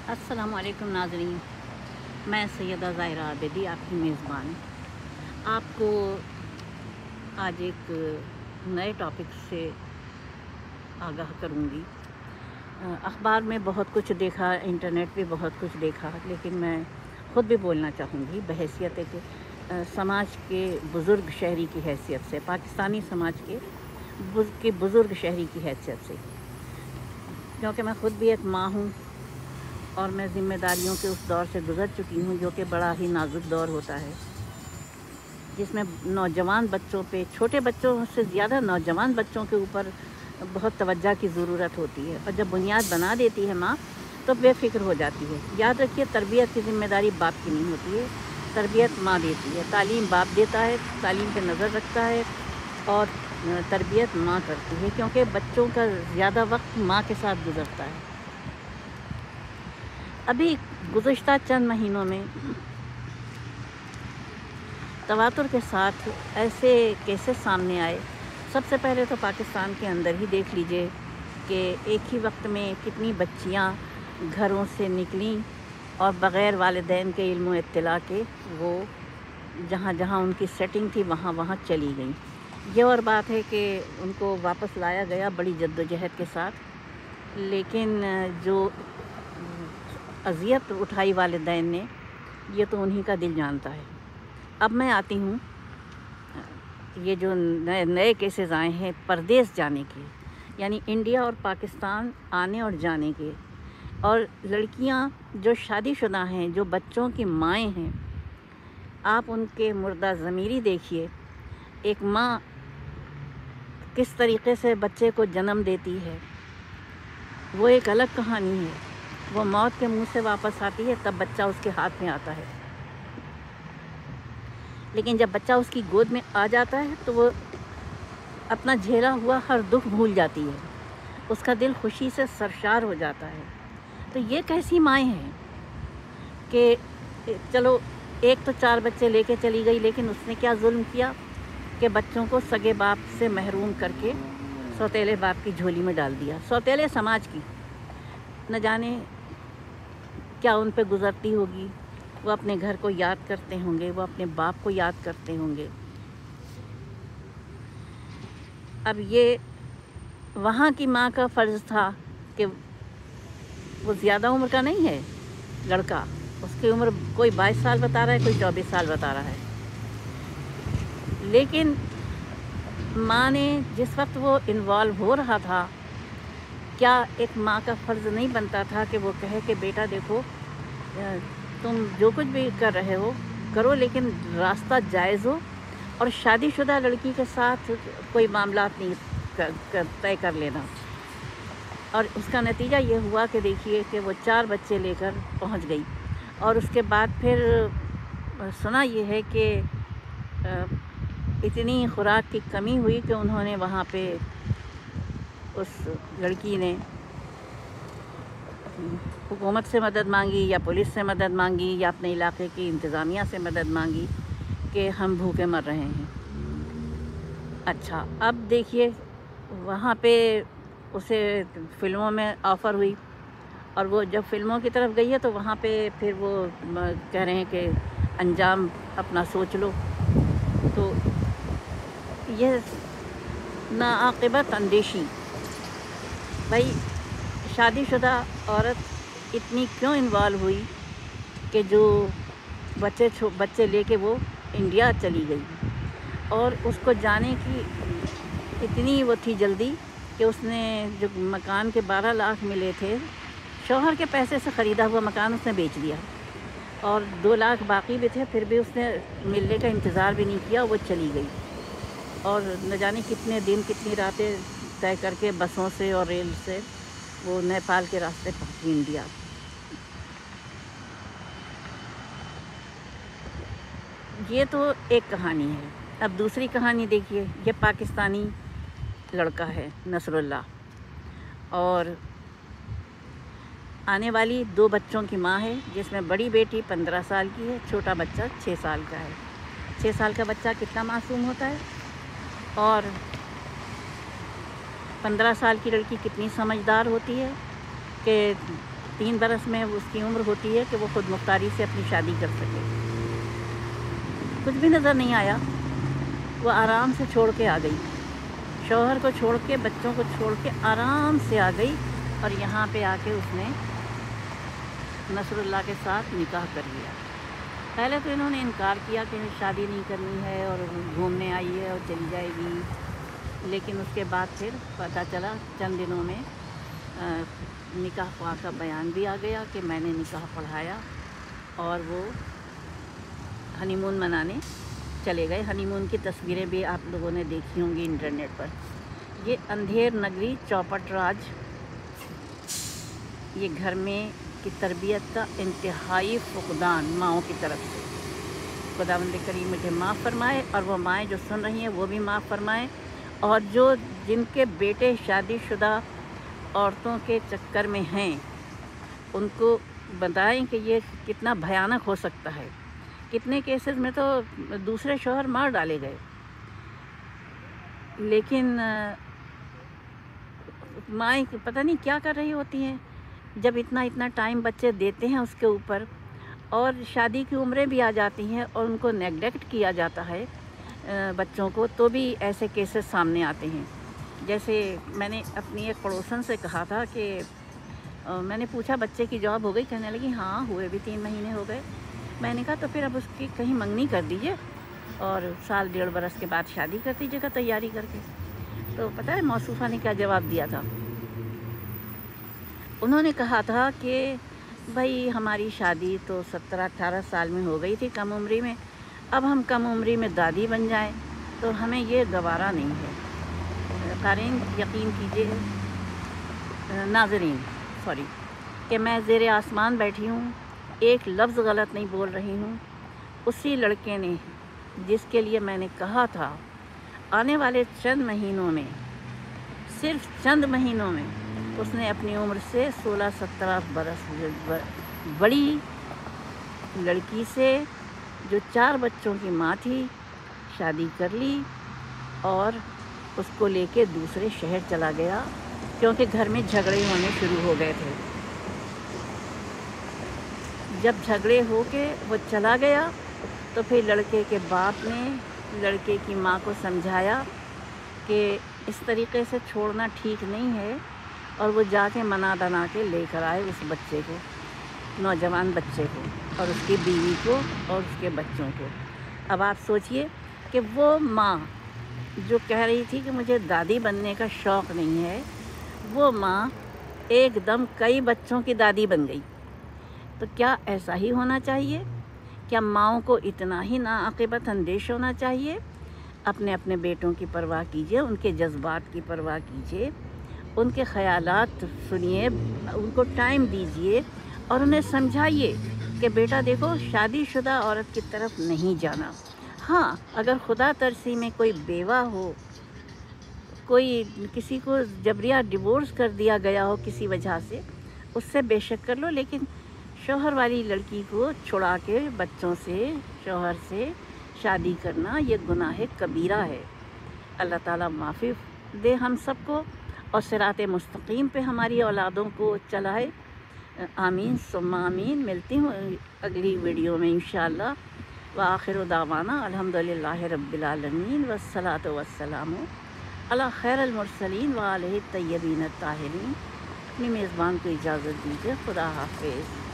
السلام علیکم ناظرین، میں سیدہ ظاہرہ عابدی آپ کی میزبان آپ کو آج ایک نئے ٹاپک سے آگاہ کروں گی۔ اخبار میں بہت کچھ دیکھا، انٹرنیٹ پہ بہت کچھ دیکھا، لیکن میں خود بھی بولنا چاہوں گی بحیثیت کہ سماج کے بزرگ شہری کی حیثیت سے، پاکستانی سماج کے بزرگ شہری کی حیثیت سے، کیونکہ میں خود بھی ایک ماں ہوں اور میں ذمہ داریوں کے اس دور سے گزر چکی ہوں جو کہ بڑا ہی نازک دور ہوتا ہے، جس میں نوجوان بچوں پہ، چھوٹے بچوں سے زیادہ نوجوان بچوں کے اوپر بہت توجہ کی ضرورت ہوتی ہے، اور جب بنیاد بنا دیتی ہے ماں تو بے فکر ہو جاتی ہے۔ یاد رکھیے، تربیت کی ذمہ داری باپ کی نہیں ہوتی ہے، تربیت ماں دیتی ہے۔ تعلیم باپ دیتا ہے، تعلیم پہ نظر رکھتا ہے، اور تربیت ماں کرتی ہے، کیونکہ بچوں کا زیادہ وقت ماں کے ساتھ گزرتا ہے۔ ابھی گزشتہ چند مہینوں میں تواتر کے ساتھ ایسے کیسز سامنے آئے۔ سب سے پہلے تو پاکستان کے اندر ہی دیکھ لیجئے کہ ایک ہی وقت میں کتنی بچیاں گھروں سے نکلیں اور بغیر والدین کے علم و اطلاع کے وہ جہاں جہاں ان کی سیٹنگ تھی وہاں چلی گئیں۔ یہ اور بات ہے کہ ان کو واپس لایا گیا بڑی جدوجہد کے ساتھ، لیکن جو اذیت اٹھائی والدین نے، یہ تو انہی کا دل جانتا ہے۔ اب میں آتی ہوں، یہ جو نئے کیسز آئے ہیں پردیس جانے کے، یعنی انڈیا اور پاکستان آنے اور جانے کے، اور لڑکیاں جو شادی شدہ ہیں، جو بچوں کی مائیں ہیں، آپ ان کے مردہ ضمیری دیکھیے۔ ایک ماں کس طریقے سے بچے کو جنم دیتی ہے، وہ ایک الگ کہانی ہے۔ وہ موت کے منہ سے واپس آتی ہے، تب بچہ اس کے ہاتھ میں آتا ہے، لیکن جب بچہ اس کی گود میں آ جاتا ہے تو وہ اپنا جھیلا ہوا ہر دکھ بھول جاتی ہے، اس کا دل خوشی سے سرشار ہو جاتا ہے۔ تو یہ کیسی مائیں ہیں کہ چلو ایک تو 4 بچے لے کے چلی گئی، لیکن اس نے کیا ظلم کیا کہ بچوں کو سگے باپ سے محروم کر کے سوتیلے باپ کی جھولی میں ڈال دیا۔ سوتیلے سماج کی نہ جانے کیا ان پہ گزرتی ہوگی، وہ اپنے گھر کو یاد کرتے ہوں گے، وہ اپنے باپ کو یاد کرتے ہوں گے۔ اب یہ وہاں کی ماں کا فرض تھا کہ وہ زیادہ عمر کا نہیں ہے لڑکا، اس کی عمر کوئی 22 سال بتا رہا ہے، کوئی 24 سال بتا رہا ہے، لیکن ماں نے جس وقت وہ انوالو ہو رہا تھا، کیا ایک ماں کا فرض نہیں بنتا تھا کہ وہ کہے کہ بیٹا دیکھو، تم جو کچھ بھی کر رہے ہو کرو، لیکن راستہ جائز ہو، اور شادی شدہ لڑکی کے ساتھ کوئی معاملات نہیں طے کر لینا۔ اور اس کا نتیجہ یہ ہوا کہ دیکھیے کہ وہ 4 بچے لے کر پہنچ گئی، اور اس کے بعد پھر سنا یہ ہے کہ اتنی خوراک کی کمی ہوئی کہ انہوں نے وہاں پہ اس لڑکی نے حکومت سے مدد مانگی، یا پولیس سے مدد مانگی، یا اپنے علاقے کی انتظامیہ سے مدد مانگی کہ ہم بھوکے مر رہے ہیں۔ اچھا، اب دیکھیے وہاں پہ اسے فلموں میں آفر ہوئی، اور وہ جب فلموں کی طرف گئی ہے تو وہاں پہ پھر وہ کہہ رہے ہیں کہ انجام اپنا سوچ لو۔ تو یہ ناعاقبت اندیشی، بھائی شادی شدہ عورت اتنی کیوں انوالو ہوئی کہ جو بچے لے کے وہ انڈیا چلی گئی، اور اس کو جانے کی اتنی وہ تھی جلدی کہ اس نے جو مکان کے 12 لاکھ ملے تھے، شوہر کے پیسے سے خریدا ہوا مکان اس نے بیچ دیا، اور 2 لاکھ باقی بھی تھے، پھر بھی اس نے ملنے کا انتظار بھی نہیں کیا، وہ چلی گئی، اور نہ جانے کتنے دن کتنی راتیں طے کر کے بسوں سے اور ریل سے وہ نیپال کے راستے پہنچی انڈیا۔ یہ تو ایک کہانی ہے۔ اب دوسری کہانی دیکھیے، یہ پاکستانی لڑکا ہے نصر اللہ، اور آنے والی 2 بچوں کی ماں ہے، جس میں بڑی بیٹی 15 سال کی ہے، چھوٹا بچہ 6 سال کا ہے۔ 6 سال کا بچہ کتنا معصوم ہوتا ہے، اور 15 سال کی لڑکی کتنی سمجھدار ہوتی ہے کہ 3 برس میں اس کی عمر ہوتی ہے کہ وہ خود مختاری سے اپنی شادی کر سکے۔ کچھ بھی نظر نہیں آیا، وہ آرام سے چھوڑ کے آ گئی، شوہر کو چھوڑ کے، بچوں کو چھوڑ کے آرام سے آ گئی، اور یہاں پہ آ کے اس نے نصر اللہ کے ساتھ نکاح کر لیا۔ پہلے تو انہوں نے انکار کیا کہ شادی نہیں کرنی ہے اور گھومنے آئی ہے اور چلی جائے گی، لیکن اس کے بعد پھر پتہ چلا چند دنوں میں نکاح خواہ کا بیان بھی آ گیا کہ میں نے نکاح پڑھایا، اور وہ ہنی مون منانے چلے گئے۔ ہنی مون کی تصویریں بھی آپ لوگوں نے دیکھی ہوں گی انٹرنیٹ پر۔ یہ اندھیر نگری چوپٹ راج، یہ گھر میں کی تربیت کا انتہائی فقدان ماؤں کی طرف سے۔ خداوند کریم مجھے معاف فرمائے، اور وہ مائیں جو سن رہی ہیں وہ بھی معاف فرمائیں، اور جو جن کے بیٹے شادی شدہ عورتوں کے چکر میں ہیں ان کو بتائیں کہ یہ کتنا بھیانک ہو سکتا ہے۔ کتنے کیسز میں تو دوسرے شوہر مار ڈالے گئے، لیکن مائیں پتہ نہیں کیا کر رہی ہوتی ہیں جب اتنا ٹائم بچے دیتے ہیں اس کے اوپر، اور شادی کی عمریں بھی آ جاتی ہیں اور ان کو نیگلیکٹ کیا جاتا ہے بچوں کو، تو بھی ایسے کیسز سامنے آتے ہیں۔ جیسے میں نے اپنی ایک پڑوسن سے کہا تھا کہ میں نے پوچھا بچے کی جاب ہو گئی؟ کہنے لگی ہاں ہوئے بھی 3 مہینے ہو گئے۔ میں نے کہا تو پھر اب اس کی کہیں منگنی کر دیجئے اور 1.5 برس کے بعد شادی کر دیجیے گا تیاری کر کے۔ تو پتہ ہے موصوفہ نے کیا جواب دیا تھا؟ انہوں نے کہا تھا کہ بھائی ہماری شادی تو 17-18 سال میں ہو گئی تھی کم عمری میں، اب ہم کم عمری میں دادی بن جائیں تو ہمیں یہ گوارا نہیں ہے۔ قارئین یقین کیجیے، ناظرین سوری، کہ میں زیر آسمان بیٹھی ہوں، ایک لفظ غلط نہیں بول رہی ہوں۔ اسی لڑکے نے جس کے لیے میں نے کہا تھا آنے والے چند مہینوں میں، صرف چند مہینوں میں، اس نے اپنی عمر سے 16-17 برس بڑی لڑکی سے جو 4 بچوں کی ماں تھی شادی کر لی، اور اس کو لے کے دوسرے شہر چلا گیا کیونکہ گھر میں جھگڑے ہونے شروع ہو گئے تھے۔ جب جھگڑے ہو کے وہ چلا گیا تو پھر لڑکے کے باپ نے لڑکے کی ماں کو سمجھایا کہ اس طریقے سے چھوڑنا ٹھیک نہیں ہے، اور وہ جا کے منا دنا کے لے کر آئے اس بچے کو، نوجوان بچے کو، اور اس کی بیوی کو اور اس کے بچوں کو۔ اب آپ سوچئے کہ وہ ماں جو کہہ رہی تھی کہ مجھے دادی بننے کا شوق نہیں ہے، وہ ماں ایک دم کئی بچوں کی دادی بن گئی۔ تو کیا ایسا ہی ہونا چاہیے؟ کیا ماؤں کو اتنا ہی ناعاقبت اندیش ہونا چاہیے؟ اپنے بیٹوں کی پرواہ کیجئے، ان کے جذبات کی پرواہ کیجئے، ان کے خیالات سنیے، ان کو ٹائم دیجئے، اور انہیں سمجھائیے کہ بیٹا دیکھو شادی شدہ عورت کی طرف نہیں جانا۔ ہاں اگر خدا ترسی میں کوئی بیوہ ہو، کوئی کسی کو جبریہ ڈیورس کر دیا گیا ہو کسی وجہ سے، اس سے بے شک کر لو، لیکن شوہر والی لڑکی کو چھڑا کے بچوں سے، شوہر سے شادی کرنا یہ گناہ کبیرہ ہے۔ اللہ تعالیٰ معافی دے ہم سب کو، اور صراط مستقیم پہ ہماری اولادوں کو چلائے۔ آمین ثم آمین۔ ملتی ہوں اگلی ویڈیو میں انشاءاللہ۔ وآخر دعوانا الحمدللہ رب العالمین، والصلاة والسلام علی خیر المرسلین وآلہ الطیبین الطاہرین۔ اپنی میزبان کو اجازت دیجیے، خدا حافظ۔